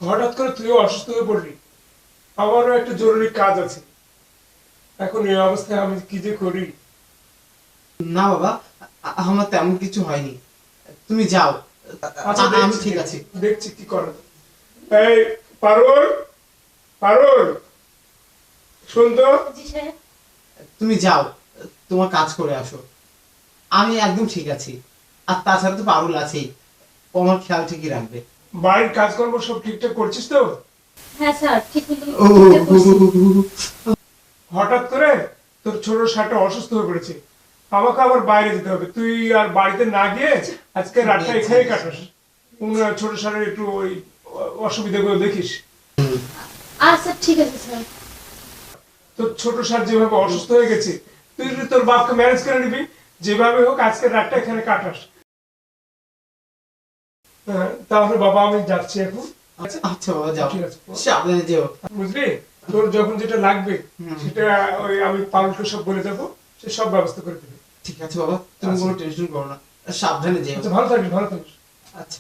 হঠাৎ করে তুইও অসুস্থ হয়ে পড়লি, আমারও একটা জরুরি কাজ আছে। এখন এই অবস্থায় আমি কি যে করি। না বাবা, আমার তেমন কিছু হয়নি, তুমি যাও। আচ্ছা আমি দেখছি ঠিক আছি। দেখছি কি করা যায়। এই পারুল, পারুল, শুন তো। জি সাহেব। তুমি যাও, তোমার কাজ করে আসো। আমি একদম ঠিক আছি। আর তাছাড়া তো পারুল আছেই, ও আমার খেয়াল ঠিকই রাখবে। বাড়ির কাজকর্ম সব ঠিকঠাক করছিস তো? হ্যাঁ স্যার, ঠিক ও, করছি। হঠাৎ করে তোর ছোট শাটা অসুস্থ হয়ে পড়েছে, আমাকে আবার বাইরে যেতে হবে। তুই আর বাড়িতে না গিয়ে আজকে রাতটা এখানেই কাটাস। ছোট শাটার একটু ওই অসুবিধাগুলো দেখিস। আচ্ছা ঠিক আছে স্যার। তোর ছোট শার যেভাবে অসুস্থ হয়ে গেছে, তুই যদি তোর বাপকে ম্যানেজ করে নিবি, যেভাবে হোক আজকে রাতটা এখানে কাটাস। হ্যাঁ, তাহলে বাবা আমি যাচ্ছি এখন। আচ্ছা বাবা, যাও, ঠিক আছে। সাবধানে যেও। বুঝলি, তোর যখন যেটা লাগবে হুম। সেটা ওই আমি পালনকে সব বলে দেবো, সে সব ব্যবস্থা করে দেবে। ঠিক আছে বাবা, তুমি আচ্ছা। কোনো টেনশন করো না, সাবধানে যেও। আচ্ছা, ভালো থাকিস, ভালো থাকিস। আচ্ছা।